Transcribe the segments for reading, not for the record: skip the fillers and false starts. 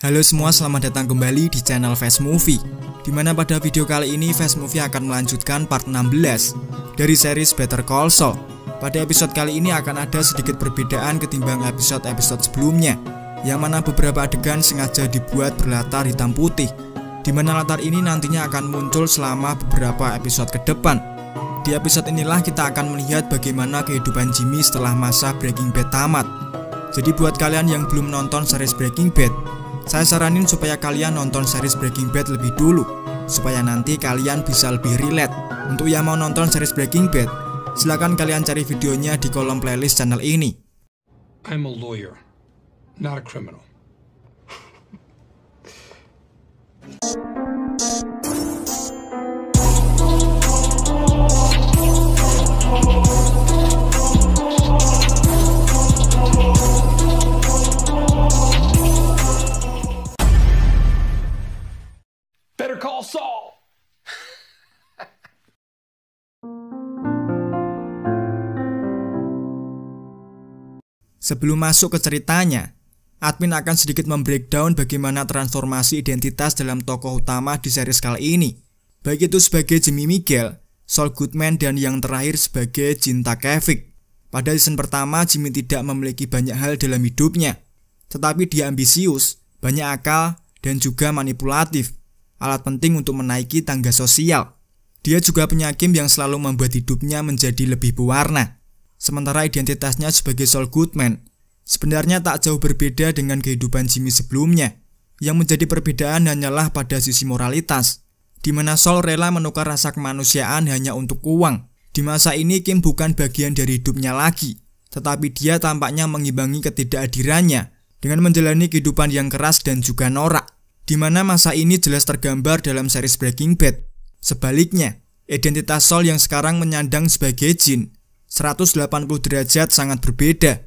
Halo semua, selamat datang kembali di channel Fast Movie, dimana pada video kali ini Fast Movie akan melanjutkan part 16 dari series Better Call Saul. Pada episode kali ini akan ada sedikit perbedaan ketimbang episode-episode sebelumnya, yang mana beberapa adegan sengaja dibuat berlatar hitam putih, dimana latar ini nantinya akan muncul selama beberapa episode ke depan. Di episode inilah kita akan melihat bagaimana kehidupan Jimmy setelah masa Breaking Bad tamat. Jadi buat kalian yang belum nonton series Breaking Bad, saya saranin supaya kalian nonton series Breaking Bad lebih dulu, supaya nanti kalian bisa lebih relate. Untuk yang mau nonton series Breaking Bad, silakan kalian cari videonya di kolom playlist channel ini. I'm a lawyer, not a criminal. Better call Saul. Sebelum masuk ke ceritanya, admin akan sedikit membreakdown bagaimana transformasi identitas dalam tokoh utama di series kali ini, baik itu sebagai Jimmy Miguel, Saul Goodman, dan yang terakhir sebagai Gene Takevic. Pada season pertama, Jimmy tidak memiliki banyak hal dalam hidupnya, tetapi dia ambisius, banyak akal, dan juga manipulatif, alat penting untuk menaiki tangga sosial. Dia juga punya game yang selalu membuat hidupnya menjadi lebih berwarna. Sementara identitasnya sebagai Saul Goodman sebenarnya tak jauh berbeda dengan kehidupan Jimmy sebelumnya. Yang menjadi perbedaan hanyalah pada sisi moralitas, di mana Saul rela menukar rasa kemanusiaan hanya untuk uang. Di masa ini Kim bukan bagian dari hidupnya lagi, tetapi dia tampaknya mengimbangi ketidakadirannya dengan menjalani kehidupan yang keras dan juga norak, di mana masa ini jelas tergambar dalam series Breaking Bad. Sebaliknya, identitas Saul yang sekarang menyandang sebagai Gene 180 derajat sangat berbeda.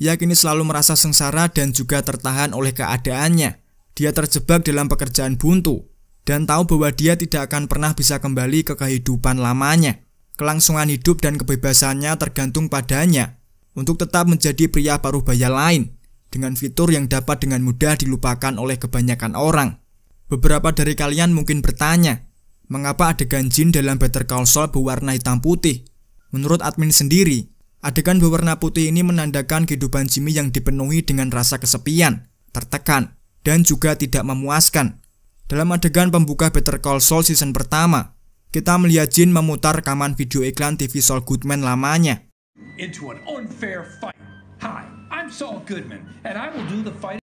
Ia kini selalu merasa sengsara dan juga tertahan oleh keadaannya. Dia terjebak dalam pekerjaan buntu dan tahu bahwa dia tidak akan pernah bisa kembali ke kehidupan lamanya. Kelangsungan hidup dan kebebasannya tergantung padanya untuk tetap menjadi pria parubaya lain, dengan fitur yang dapat dengan mudah dilupakan oleh kebanyakan orang. Beberapa dari kalian mungkin bertanya, mengapa adegan Gene dalam Better Call Saul berwarna hitam putih? Menurut admin sendiri, adegan berwarna putih ini menandakan kehidupan Jimmy yang dipenuhi dengan rasa kesepian, tertekan, dan juga tidak memuaskan. Dalam adegan pembuka Better Call Saul season pertama, kita melihat Gene memutar rekaman video iklan TV Saul Goodman lamanya. Into an unfair fight. Hi, I'm Saul Goodman, and I will do the fight.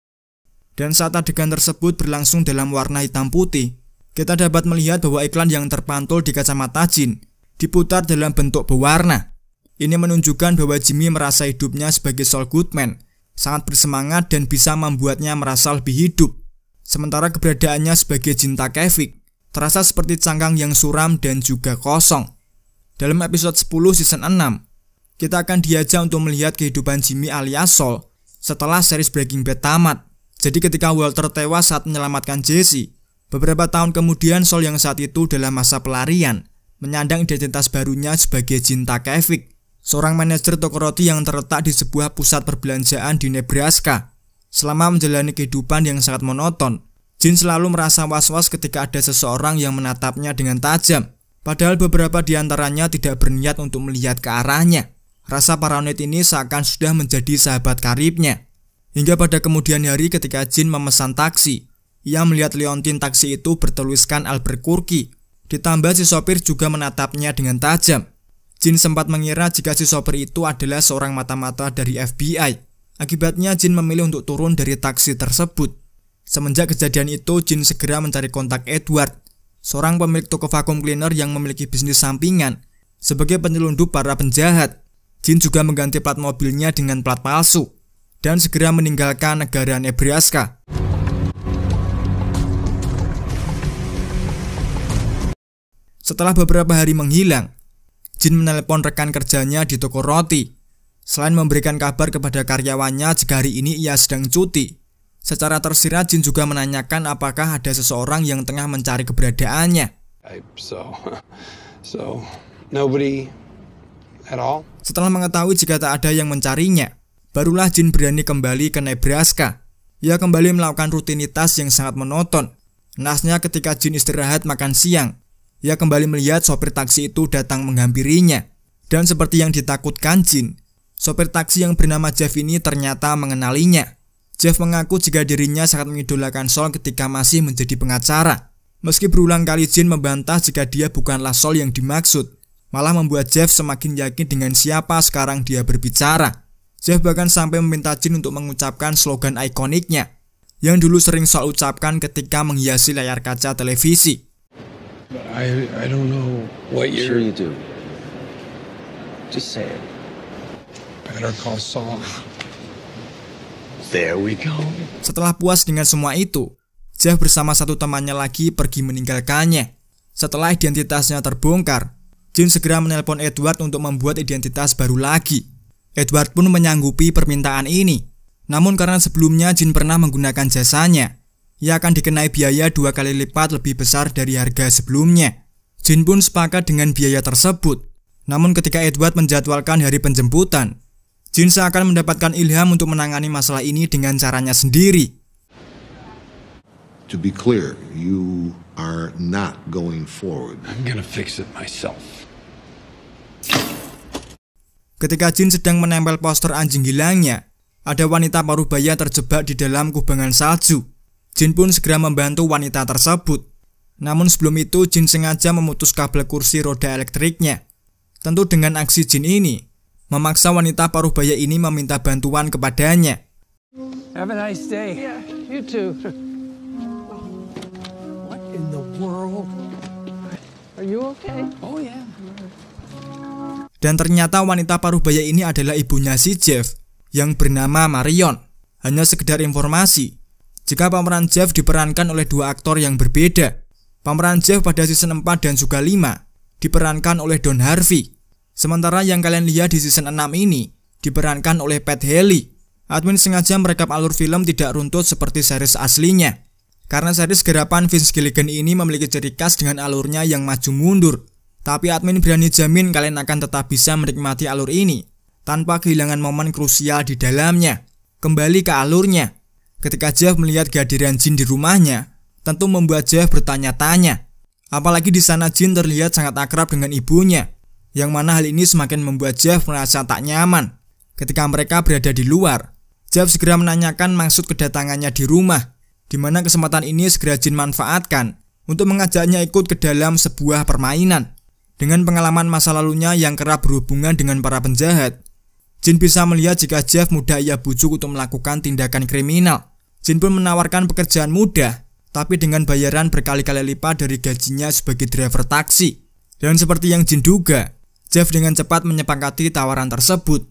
Dan saat adegan tersebut berlangsung dalam warna hitam putih, kita dapat melihat bahwa iklan yang terpantul di kacamata Gene diputar dalam bentuk berwarna. Ini menunjukkan bahwa Jimmy merasa hidupnya sebagai Saul Goodman sangat bersemangat dan bisa membuatnya merasa lebih hidup. Sementara keberadaannya sebagai Gene Takevic terasa seperti cangkang yang suram dan juga kosong. Dalam episode 10 season 6, kita akan diajak untuk melihat kehidupan Jimmy alias Saul setelah series Breaking Bad tamat. Jadi ketika Walter tewas saat menyelamatkan Jesse, beberapa tahun kemudian Saul yang saat itu dalam masa pelarian menyandang identitas barunya sebagai Gene Takevic, seorang manajer toko roti yang terletak di sebuah pusat perbelanjaan di Nebraska. Selama menjalani kehidupan yang sangat monoton, Gene selalu merasa was-was ketika ada seseorang yang menatapnya dengan tajam, padahal beberapa di antaranya tidak berniat untuk melihat ke arahnya. Rasa paranoid ini seakan sudah menjadi sahabat karibnya. Hingga pada kemudian hari ketika Gene memesan taksi, ia melihat liontin taksi itu bertuliskan Albuquerque. Ditambah si sopir juga menatapnya dengan tajam. Gene sempat mengira jika si sopir itu adalah seorang mata-mata dari FBI. Akibatnya Gene memilih untuk turun dari taksi tersebut. Semenjak kejadian itu, Gene segera mencari kontak Edward, seorang pemilik toko vacuum cleaner yang memiliki bisnis sampingan sebagai penyelundup para penjahat. Gene juga mengganti plat mobilnya dengan plat palsu dan segera meninggalkan negara Nebraska. Setelah beberapa hari menghilang, Gene menelepon rekan kerjanya di toko roti. Selain memberikan kabar kepada karyawannya jika hari ini ia sedang cuti, secara tersirat Gene juga menanyakan apakah ada seseorang yang tengah mencari keberadaannya. So nobody at all. Setelah mengetahui jika tak ada yang mencarinya, barulah Gene berani kembali ke Nebraska. Ia kembali melakukan rutinitas yang sangat monoton. Nasnya ketika Jin istirahat makan siang, ia kembali melihat sopir taksi itu datang menghampirinya. Dan seperti yang ditakutkan Jin, sopir taksi yang bernama Jeff ini ternyata mengenalinya. Jeff mengaku jika dirinya sangat mengidolakan Sol ketika masih menjadi pengacara. Meski berulang kali Jin membantah jika dia bukanlah Sol yang dimaksud, malah membuat Jeff semakin yakin dengan siapa sekarang dia berbicara. Jeff bahkan sampai meminta Jin untuk mengucapkan slogan ikoniknya yang dulu sering Sol ucapkan ketika menghiasi layar kaca televisi. I don't know what you're... Sure you do. Just say it. Better call Saul. There we go. Setelah puas dengan semua itu, Jeff bersama satu temannya lagi pergi meninggalkannya. Setelah identitasnya terbongkar, Jin segera menelpon Edward untuk membuat identitas baru lagi. Edward pun menyanggupi permintaan ini. Namun karena sebelumnya Jin pernah menggunakan jasanya, ia akan dikenai biaya 2 kali lipat lebih besar dari harga sebelumnya. Jin pun sepakat dengan biaya tersebut. Namun ketika Edward menjadwalkan hari penjemputan, Jin seakan mendapatkan ilham untuk menangani masalah ini dengan caranya sendiri. To be clear, you are not going forward. I'm gonna fix it myself. Ketika Jin sedang menempel poster anjing hilangnya, ada wanita parubaya terjebak di dalam kubangan salju. Jin pun segera membantu wanita tersebut. Namun sebelum itu Jin sengaja memutus kabel kursi roda elektriknya. Tentu dengan aksi Jin ini, memaksa wanita parubaya ini meminta bantuan kepadanya. Have a nice day. Yeah, you too. What in the world? Are you okay? Oh yeah. Dan ternyata wanita parubaya ini adalah ibunya si Jeff yang bernama Marion. Hanya sekedar informasi, jika pemeran Jeff diperankan oleh 2 aktor yang berbeda. Pemeran Jeff pada season 4 dan juga 5 diperankan oleh Don Harvey. Sementara yang kalian lihat di season 6 ini diperankan oleh Pat Haley. Admin sengaja merekap alur film tidak runtut seperti series aslinya, karena series garapan Vince Gilligan ini memiliki ciri khas dengan alurnya yang maju mundur. Tapi admin berani jamin kalian akan tetap bisa menikmati alur ini tanpa kehilangan momen krusial di dalamnya. Kembali ke alurnya, ketika Jeff melihat kehadiran Jin di rumahnya, tentu membuat Jeff bertanya-tanya. Apalagi di sana Jin terlihat sangat akrab dengan ibunya, yang mana hal ini semakin membuat Jeff merasa tak nyaman. Ketika mereka berada di luar, Jeff segera menanyakan maksud kedatangannya di rumah, di mana kesempatan ini segera Jin manfaatkan untuk mengajaknya ikut ke dalam sebuah permainan. Dengan pengalaman masa lalunya yang kerap berhubungan dengan para penjahat, Jin bisa melihat jika Jeff mudah ia bujuk untuk melakukan tindakan kriminal. Jin pun menawarkan pekerjaan mudah, tapi dengan bayaran berkali-kali lipat dari gajinya sebagai driver taksi. Dan seperti yang Jin duga, Jeff dengan cepat menyepakati tawaran tersebut.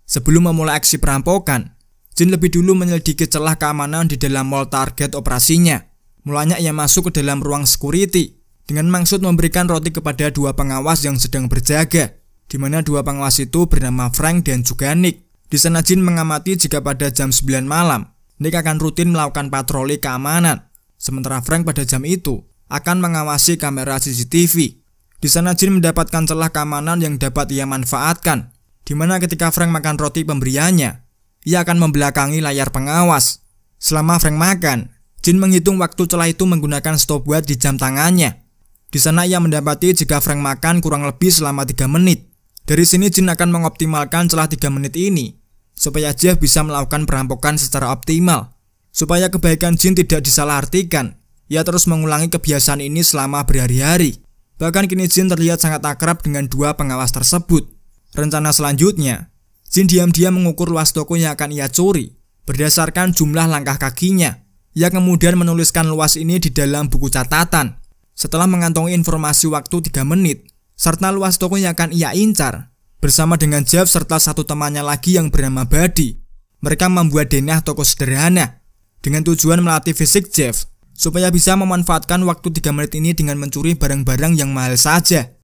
Sebelum memulai aksi perampokan, Jin lebih dulu menyelidiki celah keamanan di dalam mall target operasinya. Mulanya ia masuk ke dalam ruang security dengan maksud memberikan roti kepada 2 pengawas yang sedang berjaga, di mana 2 pengawas itu bernama Frank dan juga Nick. Di sana Jin mengamati jika pada jam 9 malam, Nick akan rutin melakukan patroli keamanan, sementara Frank pada jam itu akan mengawasi kamera CCTV. Di sana Jin mendapatkan celah keamanan yang dapat ia manfaatkan, di mana ketika Frank makan roti pemberiannya, ia akan membelakangi layar pengawas. Selama Frank makan, Jin menghitung waktu celah itu menggunakan stopwatch di jam tangannya. Di sana ia mendapati jika Frank makan kurang lebih selama 3 menit. Dari sini Jin akan mengoptimalkan celah 3 menit ini, supaya Jeff bisa melakukan perampokan secara optimal. Supaya kebaikan Jin tidak disalahartikan, ia terus mengulangi kebiasaan ini selama berhari-hari. Bahkan kini Jin terlihat sangat akrab dengan 2 pengawas tersebut. Rencana selanjutnya, Jin diam-diam mengukur luas toko yang akan ia curi berdasarkan jumlah langkah kakinya. Ia kemudian menuliskan luas ini di dalam buku catatan. Setelah mengantongi informasi waktu 3 menit, serta luas toko yang akan ia incar, bersama dengan Jeff serta satu temannya lagi yang bernama Buddy, mereka membuat denah toko sederhana, dengan tujuan melatih fisik Jeff, supaya bisa memanfaatkan waktu 3 menit ini dengan mencuri barang-barang yang mahal saja.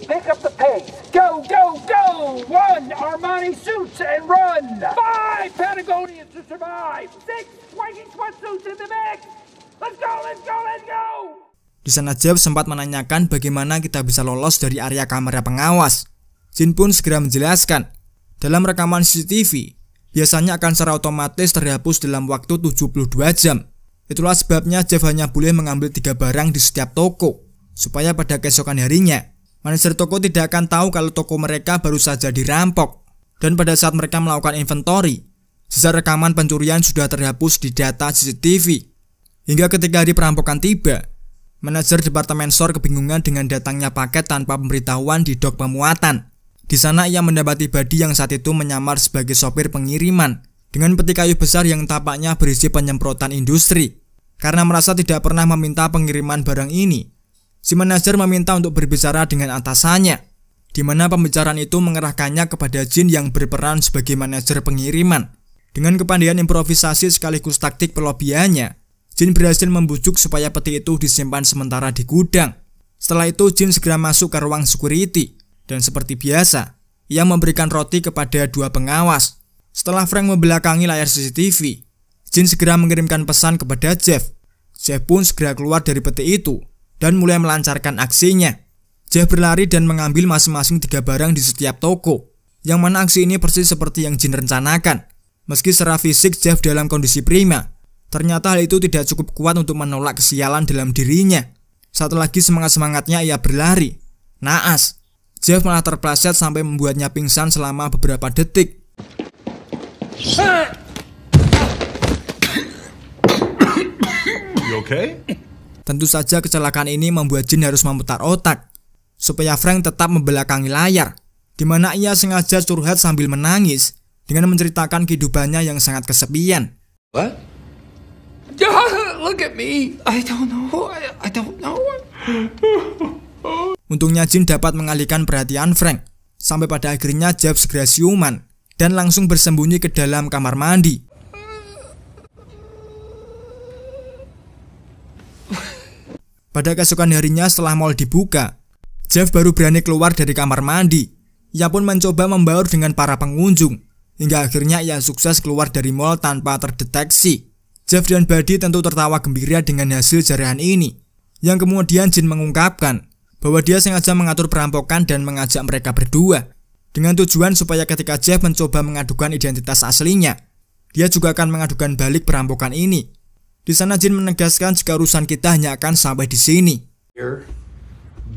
Pick up the pace. Go, go, go! 1 Armani suits and run! 5 Patagonians to survive! 6 Viking sweatsuits in the mix! Let's go, let's go, let's go! Di sana Jeff sempat menanyakan bagaimana kita bisa lolos dari area kamera pengawas. Jin pun segera menjelaskan. Dalam rekaman CCTV, biasanya akan secara otomatis terhapus dalam waktu 72 jam. Itulah sebabnya Jeff hanya boleh mengambil 3 barang di setiap toko, supaya pada keesokan harinya, manajer toko tidak akan tahu kalau toko mereka baru saja dirampok. Dan pada saat mereka melakukan inventory, sisa rekaman pencurian sudah terhapus di data CCTV. Hingga ketika hari perampokan tiba, manajer departemen store kebingungan dengan datangnya paket tanpa pemberitahuan di dok pemuatan. Di sana ia mendapati Buddy yang saat itu menyamar sebagai sopir pengiriman dengan peti kayu besar yang tampaknya berisi penyemprotan industri. Karena merasa tidak pernah meminta pengiriman barang ini, si manajer meminta untuk berbicara dengan atasannya, di mana pembicaraan itu mengerahkannya kepada Jin yang berperan sebagai manajer pengiriman. Dengan kepandaian improvisasi sekaligus taktik pelobiannya, Jin berhasil membujuk supaya peti itu disimpan sementara di gudang. Setelah itu Jin segera masuk ke ruang security, dan seperti biasa, ia memberikan roti kepada 2 pengawas. Setelah Frank membelakangi layar CCTV, Jin segera mengirimkan pesan kepada Jeff. Jeff pun segera keluar dari peti itu dan mulai melancarkan aksinya. Jeff berlari dan mengambil masing-masing 3 barang di setiap toko, yang mana aksi ini persis seperti yang Jin rencanakan. Meski secara fisik Jeff dalam kondisi prima, ternyata hal itu tidak cukup kuat untuk menolak kesialan dalam dirinya. Satu lagi semangat-semangatnya ia berlari. Naas, Jeff malah terpleset sampai membuatnya pingsan selama beberapa detik. You okay? Tentu saja kecelakaan ini membuat Jin harus memutar otak supaya Frank tetap membelakangi layar, di mana ia sengaja curhat sambil menangis dengan menceritakan kehidupannya yang sangat kesepian. What? Look at me. I don't know. Untungnya Jin dapat mengalihkan perhatian Frank, sampai pada akhirnya Jeff segera siuman dan langsung bersembunyi ke dalam kamar mandi. Pada keesokan harinya setelah mal dibuka, Jeff baru berani keluar dari kamar mandi. Ia pun mencoba membaur dengan para pengunjung, hingga akhirnya ia sukses keluar dari mal tanpa terdeteksi. Jeff dan Buddy tentu tertawa gembira dengan hasil jarahan ini, yang kemudian Jin mengungkapkan bahwa dia sengaja mengatur perampokan dan mengajak mereka berdua, dengan tujuan supaya ketika Jeff mencoba mengadukan identitas aslinya, dia juga akan mengadukan balik perampokan ini. Di sana Jin menegaskan jika urusan kita hanya akan sampai di sini. You're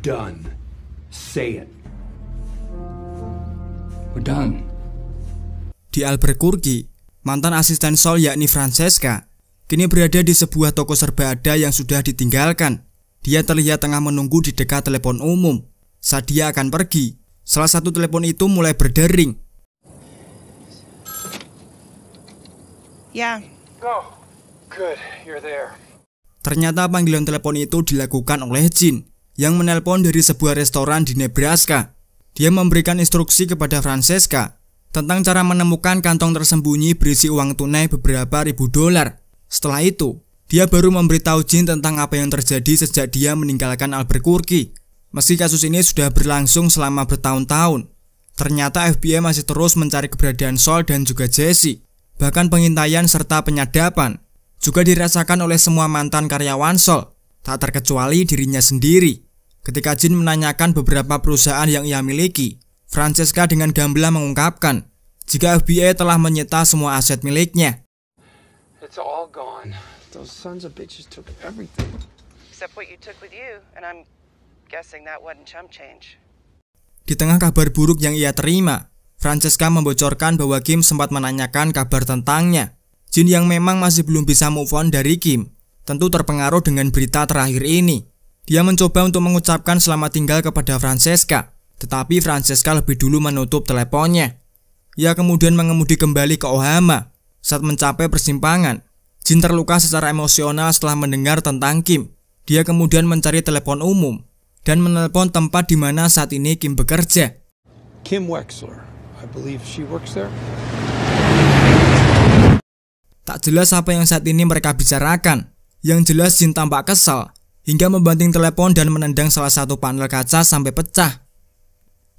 done. Say it. We're done. Di Albuquerque, mantan asisten Sol yakni Francesca kini berada di sebuah toko serbada yang sudah ditinggalkan. Dia terlihat tengah menunggu di dekat telepon umum. Saat dia akan pergi, salah satu telepon itu mulai berdering. Yeah. Oh, good. You're there. Ternyata panggilan telepon itu dilakukan oleh Jin yang menelpon dari sebuah restoran di Nebraska. Dia memberikan instruksi kepada Francesca tentang cara menemukan kantong tersembunyi berisi uang tunai beberapa ribu dolar. Setelah itu, dia baru memberitahu Jin tentang apa yang terjadi sejak dia meninggalkan Albuquerque. Meski kasus ini sudah berlangsung selama bertahun-tahun, ternyata FBI masih terus mencari keberadaan Sol dan juga Jesse. Bahkan pengintaian serta penyadapan juga dirasakan oleh semua mantan karyawan Sol, tak terkecuali dirinya sendiri. Ketika Jin menanyakan beberapa perusahaan yang ia miliki, Francesca dengan gamblang mengungkapkan jika FBI telah menyita semua aset miliknya. It's all gone. Those sons of bitches took everything. Except what you took with you, and I'm guessing that wasn't chump change. Di tengah kabar buruk yang ia terima, Francesca membocorkan bahwa Kim sempat menanyakan kabar tentangnya. Jin yang memang masih belum bisa move on dari Kim, tentu terpengaruh dengan berita terakhir ini. Dia mencoba untuk mengucapkan selamat tinggal kepada Francesca, tetapi Francesca lebih dulu menutup teleponnya. Ia kemudian mengemudi kembali ke Ohama. Saat mencapai persimpangan, Jin terluka secara emosional setelah mendengar tentang Kim. Dia kemudian mencari telepon umum dan menelpon tempat di mana saat ini Kim bekerja. Kim Wexler. I believe she works there. Tak jelas apa yang saat ini mereka bicarakan. Yang jelas Jin tampak kesal hingga membanting telepon dan menendang salah satu panel kaca sampai pecah.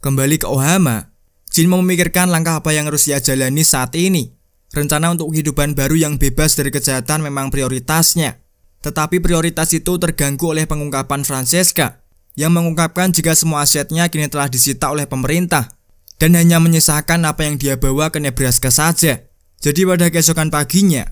Kembali ke Ohama, Jin memikirkan langkah apa yang harus ia jalani saat ini. Rencana untuk kehidupan baru yang bebas dari kejahatan memang prioritasnya. Tetapi prioritas itu terganggu oleh pengungkapan Francesca yang mengungkapkan jika semua asetnya kini telah disita oleh pemerintah dan hanya menyisakan apa yang dia bawa ke Nebraska saja. Jadi pada keesokan paginya,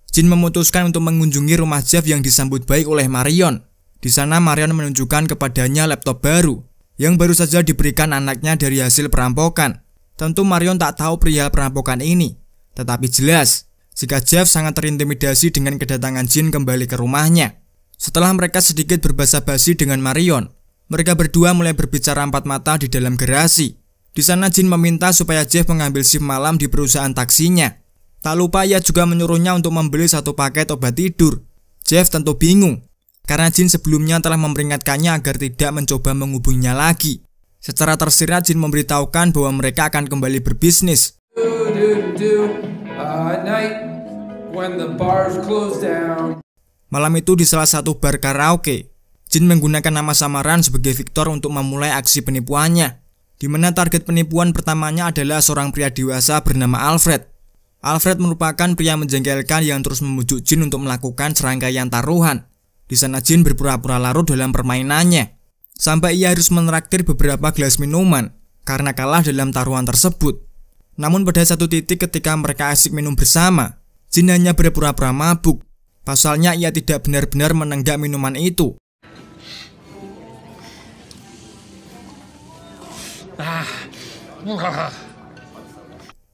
Jin memutuskan untuk mengunjungi rumah Jeff yang disambut baik oleh Marion. Di sana Marion menunjukkan kepadanya laptop baru yang baru saja diberikan anaknya dari hasil perampokan. Tentu Marion tak tahu perihal perampokan ini, tetapi jelas jika Jeff sangat terintimidasi dengan kedatangan Jin kembali ke rumahnya. Setelah mereka sedikit berbasa-basi dengan Marion, mereka berdua mulai berbicara empat mata di dalam garasi. Di sana Jin meminta supaya Jeff mengambil shift malam di perusahaan taksinya. Tak lupa ia juga menyuruhnya untuk membeli 1 paket obat tidur. Jeff tentu bingung, karena Jin sebelumnya telah memperingatkannya agar tidak mencoba menghubunginya lagi. Secara tersirat Jin memberitahukan bahwa mereka akan kembali berbisnis. Malam itu di salah satu bar karaoke, Jin menggunakan nama samaran sebagai Victor untuk memulai aksi penipuannya, di mana target penipuan pertamanya adalah seorang pria dewasa bernama Alfred. Alfred merupakan pria menjengkelkan yang terus membujuk Jin untuk melakukan serangkaian taruhan. Di sana Jin berpura-pura larut dalam permainannya, sampai ia harus menraktir beberapa gelas minuman karena kalah dalam taruhan tersebut. Namun pada satu titik ketika mereka asik minum bersama, Jin hanya berpura-pura mabuk. Pasalnya ia tidak benar-benar menenggak minuman itu.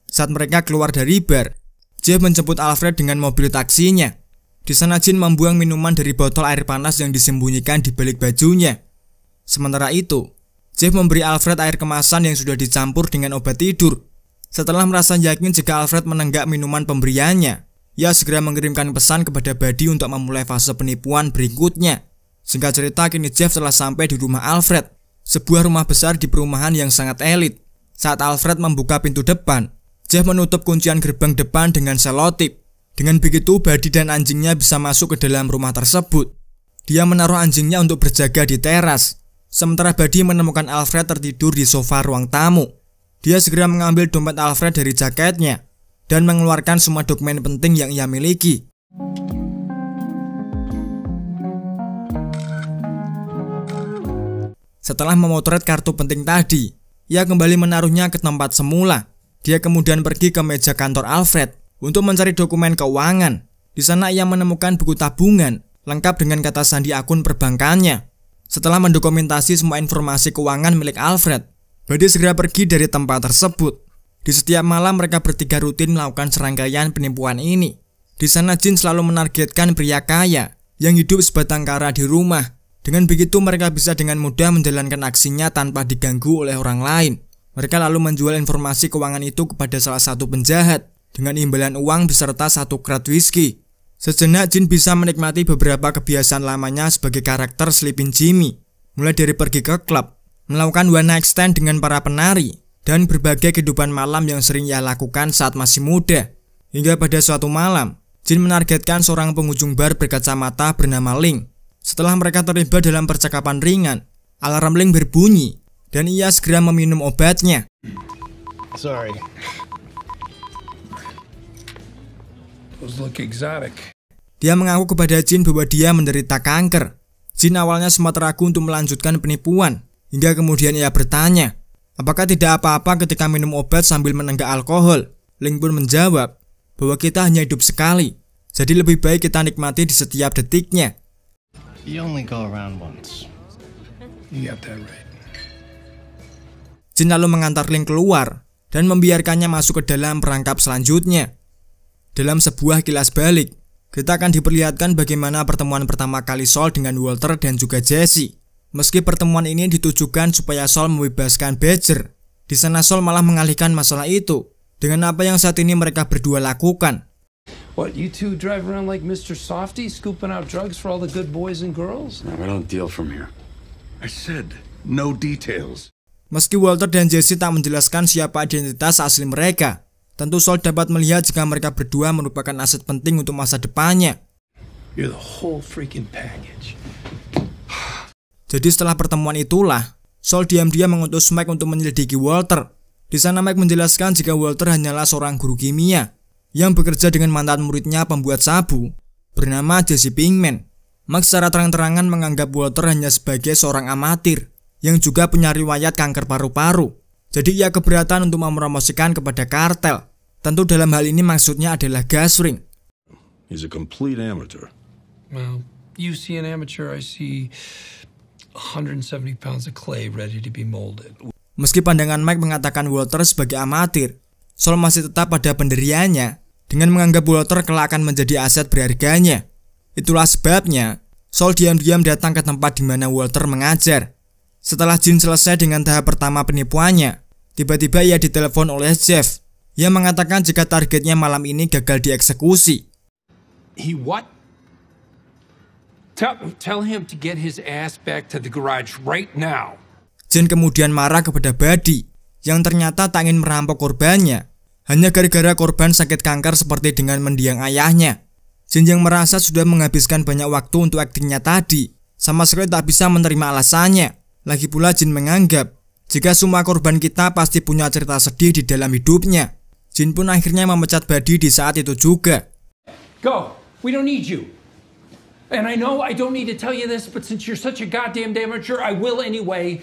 Saat mereka keluar dari bar, Jeff menjemput Alfred dengan mobil taksinya. Di sana Jin membuang minuman dari botol air panas yang disembunyikan di balik bajunya. Sementara itu, Jeff memberi Alfred air kemasan yang sudah dicampur dengan obat tidur. Setelah merasa yakin jika Alfred menenggak minuman pemberiannya, ia segera mengirimkan pesan kepada Buddy untuk memulai fase penipuan berikutnya. Singkat cerita, kini Jeff telah sampai di rumah Alfred, sebuah rumah besar di perumahan yang sangat elit. Saat Alfred membuka pintu depan, Jeff menutup kuncian gerbang depan dengan selotip. Dengan begitu, Buddy dan anjingnya bisa masuk ke dalam rumah tersebut. Dia menaruh anjingnya untuk berjaga di teras, sementara Buddy menemukan Alfred tertidur di sofa ruang tamu. Dia segera mengambil dompet Alfred dari jaketnya dan mengeluarkan semua dokumen penting yang ia miliki. Setelah memotret kartu penting tadi, ia kembali menaruhnya ke tempat semula. Dia kemudian pergi ke meja kantor Alfred untuk mencari dokumen keuangan. Di sana ia menemukan buku tabungan lengkap dengan kata sandi akun perbankannya. Setelah mendokumentasi semua informasi keuangan milik Alfred, Buddy segera pergi dari tempat tersebut. Di setiap malam mereka bertiga rutin melakukan serangkaian penipuan ini. Di sana Jin selalu menargetkan pria kaya yang hidup sebatang kara di rumah. Dengan begitu mereka bisa dengan mudah menjalankan aksinya tanpa diganggu oleh orang lain. Mereka lalu menjual informasi keuangan itu kepada salah satu penjahat dengan imbalan uang beserta 1 krat whisky. Sejenak Jin bisa menikmati beberapa kebiasaan lamanya sebagai karakter Sleeping Jimmy, mulai dari pergi ke klub, melakukan one night stand dengan para penari, dan berbagai kehidupan malam yang sering ia lakukan saat masih muda. Hingga pada suatu malam, Jin menargetkan seorang pengunjung bar berkacamata bernama Ling. Setelah mereka terlibat dalam percakapan ringan, alarm Ling berbunyi dan ia segera meminum obatnya. Sorry. Those look exotic. Dia mengaku kepada Jin bahwa dia menderita kanker. Jin awalnya sempat ragu untuk melanjutkan penipuan, hingga kemudian ia bertanya, apakah tidak apa-apa ketika minum obat sambil menenggak alkohol? Ling pun menjawab bahwa kita hanya hidup sekali, jadi lebih baik kita nikmati di setiap detiknya. You only go around once. You got that right. Jin lalu mengantar Ling keluar dan membiarkannya masuk ke dalam perangkap selanjutnya. Dalam sebuah kilas balik, kita akan diperlihatkan bagaimana pertemuan pertama kali Saul dengan Walter dan juga Jesse. Meski pertemuan ini ditujukan supaya Saul membebaskan Badger, di sana Saul malah mengalihkan masalah itu dengan apa yang saat ini mereka berdua lakukan. What, you two drive around like Mr. Softy, scooping out drugs for all the good boys and girls? No, we don't deal from here. I said no details. Meski Walter dan Jesse tak menjelaskan siapa identitas asli mereka, tentu Saul dapat melihat jika mereka berdua merupakan aset penting untuk masa depannya. You're the whole freaking package. Jadi setelah pertemuan itulah, Saul diam-diam mengutus Mike untuk menyelidiki Walter. Di sana Mike menjelaskan jika Walter hanyalah seorang guru kimia yang bekerja dengan mantan muridnya pembuat sabu bernama Jesse Pinkman. Mike secara terang-terangan menganggap Walter hanya sebagai seorang amatir yang juga punya riwayat kanker paru-paru. Jadi ia keberatan untuk mempromosikan kepada kartel. Tentu dalam hal ini maksudnya adalah gas ring. He's a complete amateur. Well, you see an amateur, I see 170 pounds of clay ready to be molded. Meski pandangan Mike mengatakan Walter sebagai amatir, Saul masih tetap pada pendiriannya dengan menganggap Walter kelak akan menjadi aset berharganya. Itulah sebabnya Saul diam-diam datang ke tempat di mana Walter mengajar. Setelah Jin selesai dengan tahap pertama penipuannya, tiba-tiba ia ditelepon oleh Jeff yang mengatakan jika targetnya malam ini gagal dieksekusi. He what? Tell him to get his ass back to the garage right now. Jin kemudian marah kepada Buddy yang ternyata tak ingin merampok korbannya hanya gara-gara korban sakit kanker seperti dengan mendiang ayahnya. Jin yang merasa sudah menghabiskan banyak waktu untuk aktingnya tadi sama sekali tak bisa menerima alasannya. Lagi pula Jin menganggap jika semua korban kita pasti punya cerita sedih di dalam hidupnya. Jin pun akhirnya memecat Buddy di saat itu juga. Go. We don't need you. And I know I don't need to tell you this, but since you're such a goddamn amateur, I will anyway.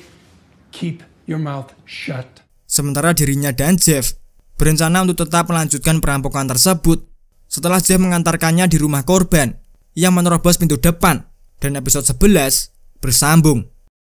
Keep your mouth shut. Sementara dirinya dan Jeff berencana untuk tetap melanjutkan perampokan tersebut setelah Jeff mengantarkannya di rumah korban yang menerobos pintu depan, dan episode 11 bersambung.